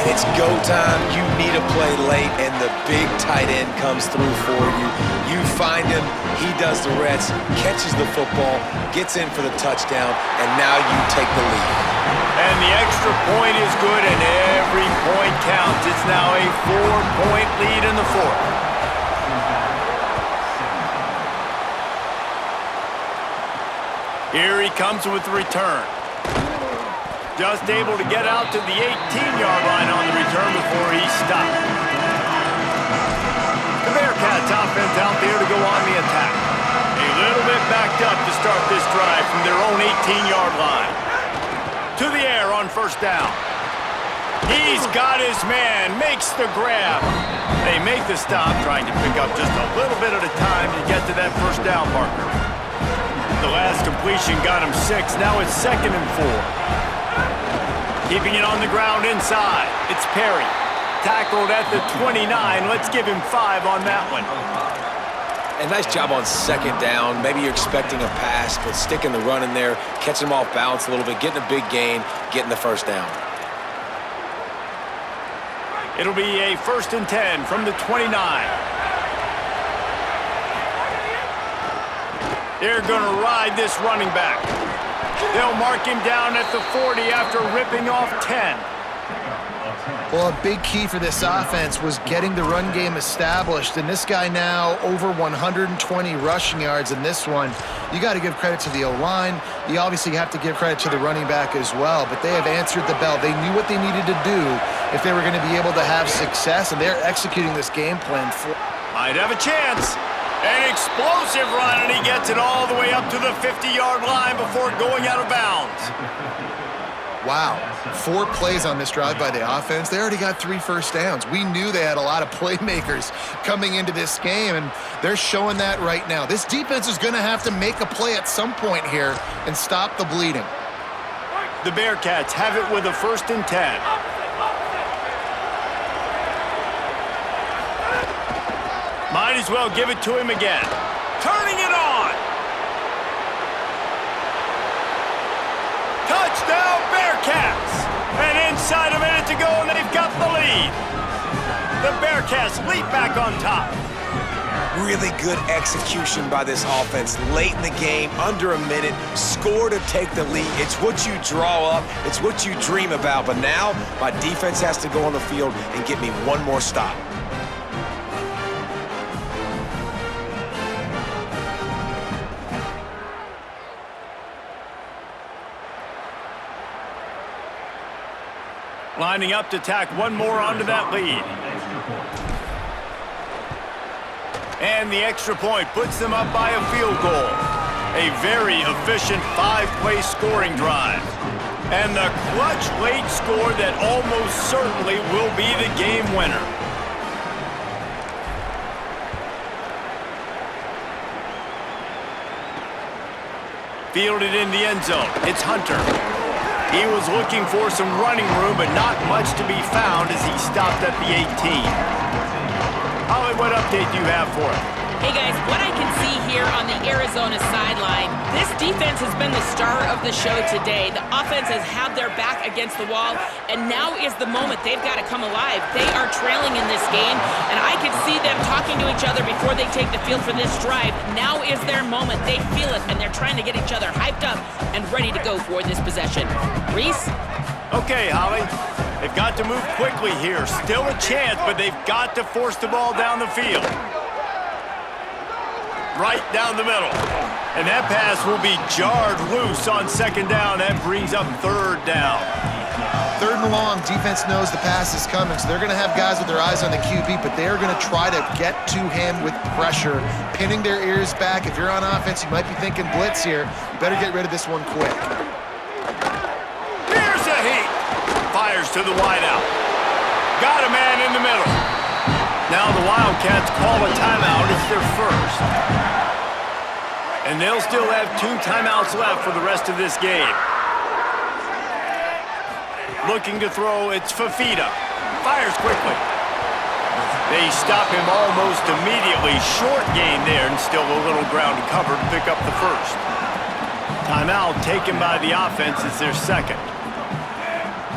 And it's go time. You need a play late, and the big tight end comes through for you. You find him, he does the rest, catches the football, gets in for the touchdown, and now you take the lead. And the extra point is good, and every point counts. It's now a 4-point lead in the 4th. Here he comes with the return. Just able to get out to the 18-yard line on the return before he stopped. The Bearcats offense out there to go on the attack. A little bit backed up to start this drive from their own 18-yard line. To the air on first down. He's got his man, makes the grab. They make the stop, trying to pick up just a little bit at a time to get to that first down marker. The last completion got him 6, now it's 2nd and 4. Keeping it on the ground inside. It's Perry. Tackled at the 29. Let's give him 5 on that one. And nice job on 2nd down. Maybe you're expecting a pass, but sticking the run in there, catching him off balance a little bit, getting a big gain, getting the first down. It'll be a 1st and 10 from the 29. They're going to ride this running back. They'll mark him down at the 40 after ripping off 10. Well, a big key for this offense was getting the run game established, and this guy now over 120 rushing yards in this one. You got to give credit to the O-line. You obviously have to give credit to the running back as well, but they have answered the bell. They knew what they needed to do if they were going to be able to have success, and they're executing this game plan for. Might have a chance. An explosive run, and he gets it all the way up to the 50-yard line before going out of bounds. Wow, 4 plays on this drive by the offense. They already got 3 first downs. We knew they had a lot of playmakers coming into this game, and they're showing that right now. This defense is going to have to make a play at some point here and stop the bleeding. The Bearcats have it with a 1st and 10. Might as well give it to him again. Turning it on. Touchdown, Bearcats! And inside a minute to go, and they've got the lead. The Bearcats leap back on top. Really good execution by this offense late in the game, under a minute, score to take the lead. It's what you draw up, it's what you dream about, but now my defense has to go on the field and get me one more stop. Lining up to tack one more onto that lead. And the extra point puts them up by a field goal. A very efficient 5-play scoring drive. And the clutch late score that almost certainly will be the game winner. Fielded in the end zone. It's Hunter. He was looking for some running room, but not much to be found as he stopped at the 18. Holly, what update do you have for us? Hey guys, what I can see here on the Arizona sideline, this defense has been the star of the show today. The offense has had their back against the wall, and now is the moment they've got to come alive. They are trailing in this game, and I can see them talking to each other before they take the field for this drive. Now is their moment. They feel it, and they're trying to get each other hyped up and ready to go for this possession. Reese? Okay, Holly. They've got to move quickly here. Still a chance, but they've got to force the ball down the field. Right down the middle. And that pass will be jarred loose on 2nd down. That brings up 3rd down. 3rd and long, defense knows the pass is coming, so they're going to have guys with their eyes on the QB, but they're going to try to get to him with pressure, pinning their ears back. If you're on offense, you might be thinking blitz here. You better get rid of this one quick. Here's a heat. Fires to the wideout. Got a man in the middle. Now the Wildcats call a timeout. It's their 1st. And they'll still have 2 timeouts left for the rest of this game. Looking to throw, it's Fafita. Fires quickly. They stop him almost immediately. Short gain there, and still a little ground to cover to pick up the 1st. Timeout taken by the offense is their 2nd.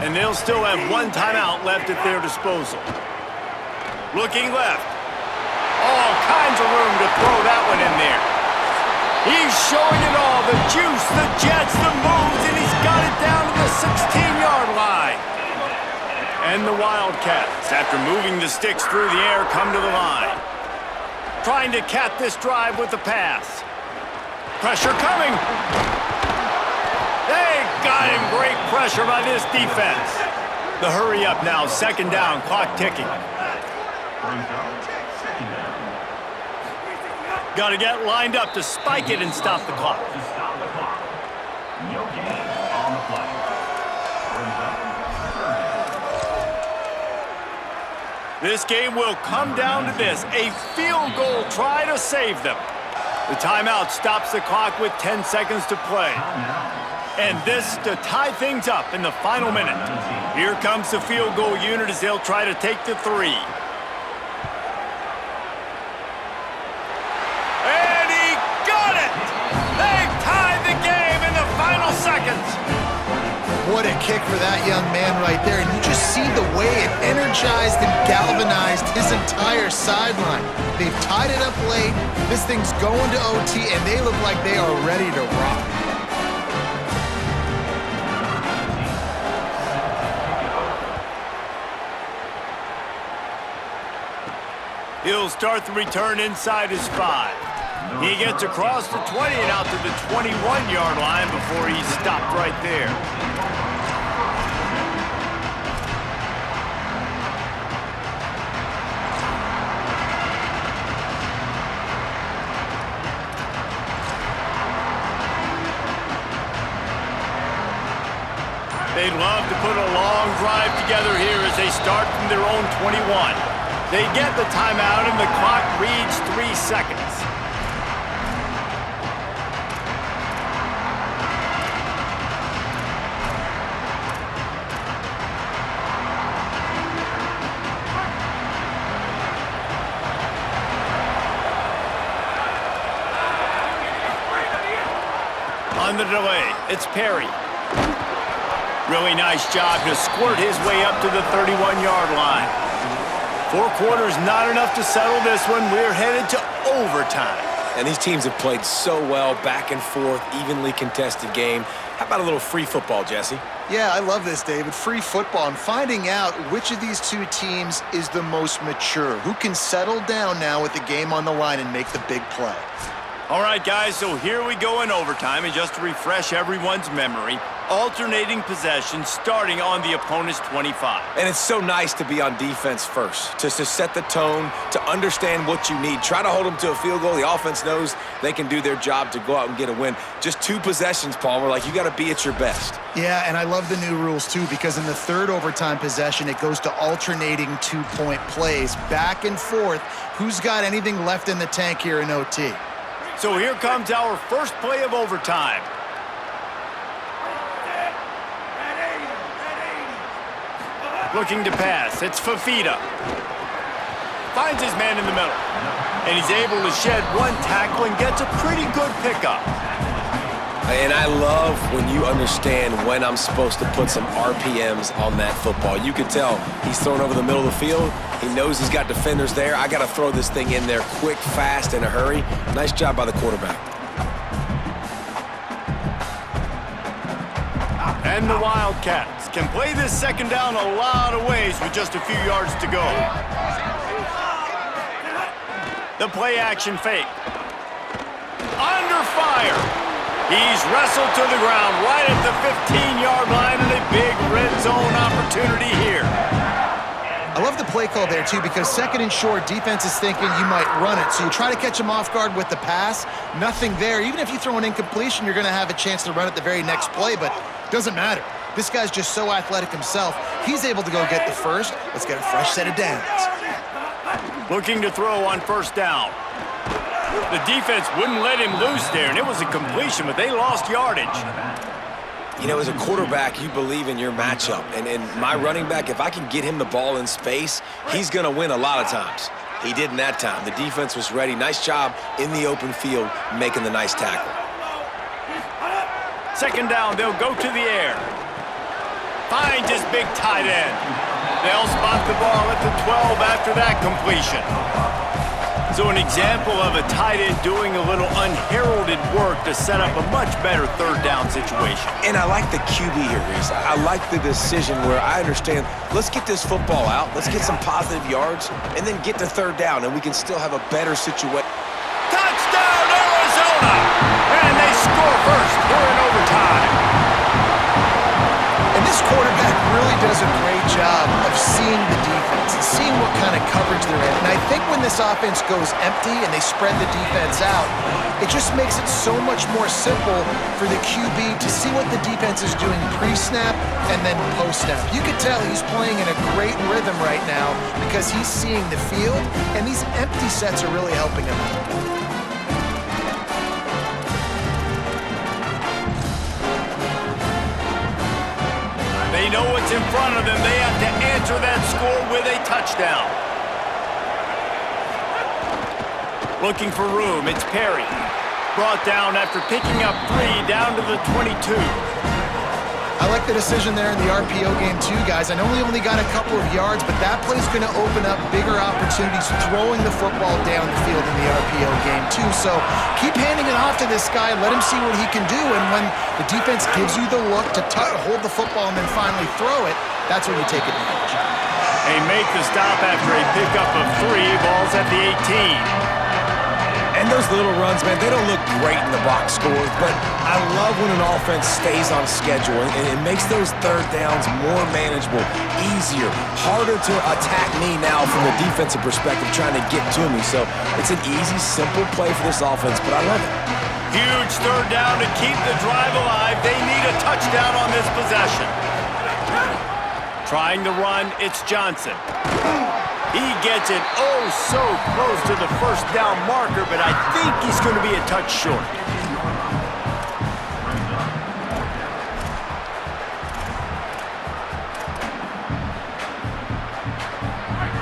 And they'll still have 1 timeout left at their disposal. Looking left. All kinds of room to throw that one in there. He's showing it all. The juice, the jets, the moves, and he's got it down to the 16-yard line. And the Wildcats, after moving the sticks through the air, come to the line. Trying to cap this drive with the pass. Pressure coming. They got him. Great pressure by this defense. The hurry up now. 2nd down. Clock ticking. Got to get lined up to spike it and stop the clock. This game will come down to this. A field goal try to save them. The timeout stops the clock with 10 seconds to play. And this to tie things up in the final minute. Here comes the field goal unit as they'll try to take the 3. What a kick for that young man right there. And you just see the way it energized and galvanized his entire sideline. They've tied it up late. This thing's going to OT, and they look like they are ready to rock. He'll start the return inside his 5. He gets across the 20 and out to the 21-yard line before he's stopped right there. They'd love to put a long drive together here as they start from their own 21. They get the timeout and the clock reads 3 seconds. On the delay, it's Perry. Really nice job to squirt his way up to the 31-yard line. 4 quarters not enough to settle this one. We're headed to overtime. And these teams have played so well, back and forth, evenly contested game. How about a little free football, Jesse? Yeah, I love this, David. Free football. I'm finding out which of these two teams is the most mature, who can settle down now with the game on the line and make the big play. All right, guys, so here we go in overtime, and just to refresh everyone's memory, alternating possession starting on the opponent's 25. And it's so nice to be on defense first, to set the tone, to understand what you need. Try to hold them to a field goal. The offense knows they can do their job to go out and get a win. Just 2 possessions, Palmer, like you got to be at your best. Yeah, and I love the new rules, too, because in the 3rd overtime possession, it goes to alternating 2-point plays, back and forth. Who's got anything left in the tank here in OT? So here comes our first play of overtime. Looking to pass, it's Fafita. Finds his man in the middle. And he's able to shed 1 tackle and gets a pretty good pickup. And I love when you understand when I'm supposed to put some RPMs on that football. You can tell he's thrown over the middle of the field. He knows he's got defenders there. I got to throw this thing in there quick, fast, in a hurry. Nice job by the quarterback. And the Wildcats can play this second down a lot of ways with just a few yards to go. The play action fake. Under fire. He's wrestled to the ground right at the 15-yard line, and a big red zone opportunity here. I love the play call there, too, because 2nd and short, defense is thinking you might run it. So you try to catch him off guard with the pass. Nothing there. Even if you throw an incompletion, you're going to have a chance to run it the very next play, but it doesn't matter. This guy's just so athletic himself. He's able to go get the first. Let's get a fresh set of downs. Looking to throw on 1st down. The defense wouldn't let him loose there, and it was a completion, but they lost yardage. You know, as a quarterback, you believe in your matchup. And my running back, if I can get him the ball in space, he's going to win a lot of times. He did in that time. The defense was ready. Nice job in the open field making the nice tackle. 2nd down, they'll go to the air. Finds his big tight end. They'll spot the ball at the 12 after that completion. So an example of a tight end doing a little unheralded work to set up a much better 3rd down situation. And I like the QB here, Reese. I like the decision where I understand, let's get this football out, let's get some positive yards, and then get to 3rd down, and we can still have a better situation. Touchdown, Arizona! And they score first here in overtime. And this quarterback really does a great job of seeing the defense and seeing what kind of coverage they're in. And I think when this offense goes empty and they spread the defense out, it just makes it so much more simple for the QB to see what the defense is doing pre-snap and then post-snap. You can tell he's playing in a great rhythm right now because he's seeing the field, and these empty sets are really helping him out. They know what's in front of them. They have to answer that score with a touchdown. Looking for room, it's Perry. Brought down after picking up 3 down to the 22. I like the decision there in the RPO game too, guys. I know he only got a couple of yards, but that play's going to open up bigger opportunities throwing the football down the field in the RPO game too. So keep handing it off to this guy. Let him see what he can do. And when the defense gives you the look to hold the football and then finally throw it, that's when you take advantage. They make the stop after a pickup of 3. Ball's at the 18. And those little runs, man, they don't look great in the box score, but I love when an offense stays on schedule, and it makes those 3rd downs more manageable, easier, harder to attack me now from the defensive perspective trying to get to me. So it's an easy, simple play for this offense, but I love it. Huge third down to keep the drive alive. They need a touchdown on this possession. Trying to run, it's Johnson. He gets it oh so close to the first down marker, but I think he's going to be a touch short.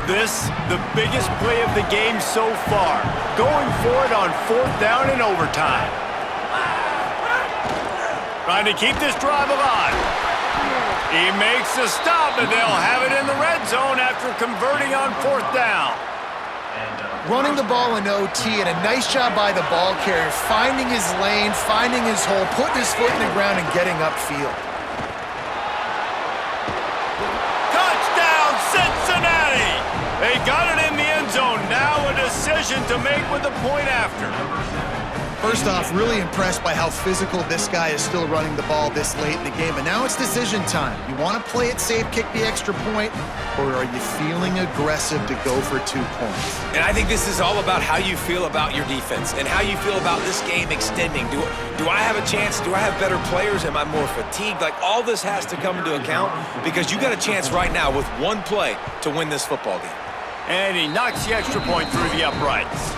This, the biggest play of the game so far. Going for it on fourth down in overtime. Trying to keep this drive alive. He makes the stop, and they'll have it in the red zone after converting on fourth down. Running the ball in OT, and a nice job by the ball carrier, finding his lane, finding his hole, putting his foot in the ground, and getting upfield. Touchdown, Cincinnati! They got it in the end zone. Now a decision to make with the point after. First off, really impressed by how physical this guy is still running the ball this late in the game. And now it's decision time. You want to play it safe, kick the extra point, or are you feeling aggressive to go for 2 points? And I think this is all about how you feel about your defense and how you feel about this game extending. Do I have a chance? Do I have better players? Am I more fatigued? Like, all this has to come into account because you got a chance right now with one play to win this football game. And he knocks the extra point through the uprights.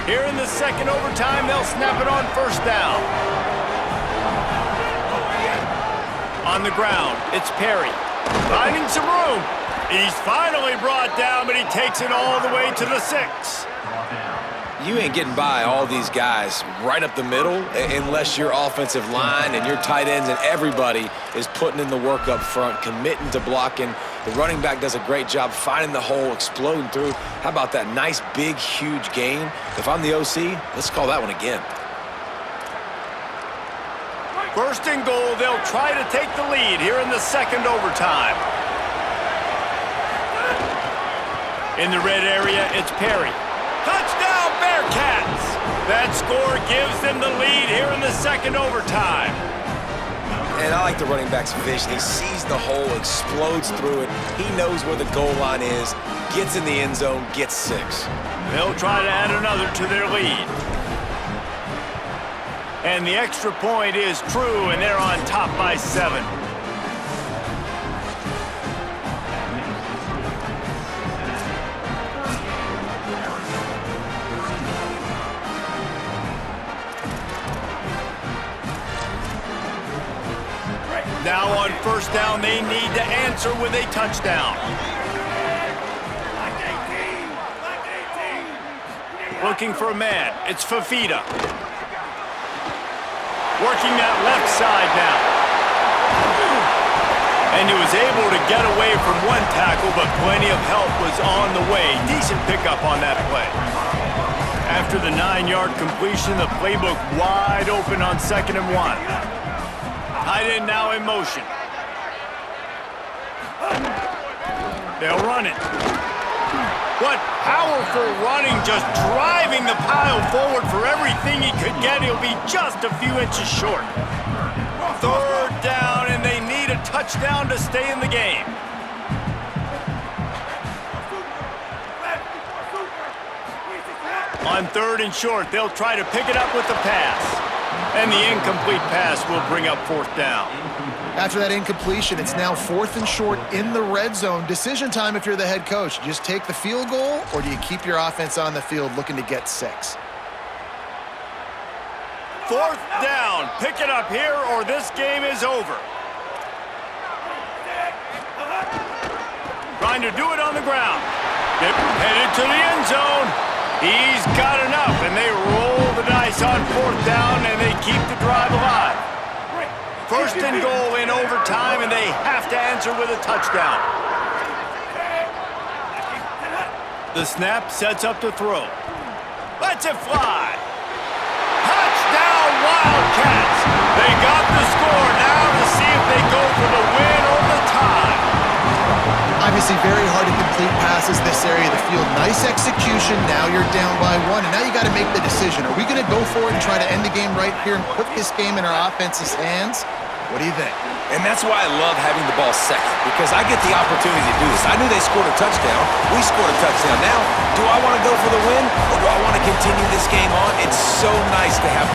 Here in the second overtime, they'll snap it on first down. On the ground, it's Perry. Finding some room. He's finally brought down, but he takes it all the way to the 6. You ain't getting by all these guys right up the middle unless your offensive line and your tight ends and everybody is putting in the work up front, committing to blocking. The running back does a great job finding the hole, exploding through. How about that nice, big, huge gain? If I'm the OC, let's call that one again. First and goal, they'll try to take the lead here in the second overtime. In the red area, it's Perry. Touchdown, Bearcats! That score gives them the lead here in the second overtime. And I like the running back's vision. He sees the hole, explodes through it. He knows where the goal line is, gets in the end zone, gets 6. They'll try to add another to their lead. And the extra point is true, and they're on top by 7. Now on first down, they need to answer with a touchdown. Looking for a man. It's Fafita. Working that left side now. And he was able to get away from one tackle, but plenty of help was on the way. Decent pickup on that play. After the 9-yard completion, the playbook wide open on 2nd and 1. Tight end now in motion. They'll run it. What powerful running, just driving the pile forward for everything he could get. He'll be just a few inches short. Third down, and they need a touchdown to stay in the game. On 3rd and short, they'll try to pick it up with the pass. And the incomplete pass will bring up 4th down. After that incompletion, it's now 4th and short in the red zone. Decision time if you're the head coach. You just take the field goal, or do you keep your offense on the field looking to get 6? 4th down. Pick it up here, or this game is over. Trying to do it on the ground. Headed to the end zone. He's got enough, and they roll the dice on 4th down, and they keep the drive alive. First and goal in overtime, and they have to answer with a touchdown. The snap sets up to throw. Lets it fly. Touchdown, Wildcats! They got the score now to see if they go for the win or the tie. I'm Obviously, very hard to complete passes this area of the field. Nice execution. Now you're down by 1, and now you got to make the decision. Are we going to go for it and try to end the game right here and put this game in our offense's hands? What do you think? And that's why I love having the ball second, because I get the opportunity to do this. I knew they scored a touchdown. We scored a touchdown. Now, do I want to go for the win, or do I want to continue this game on? It's so nice to have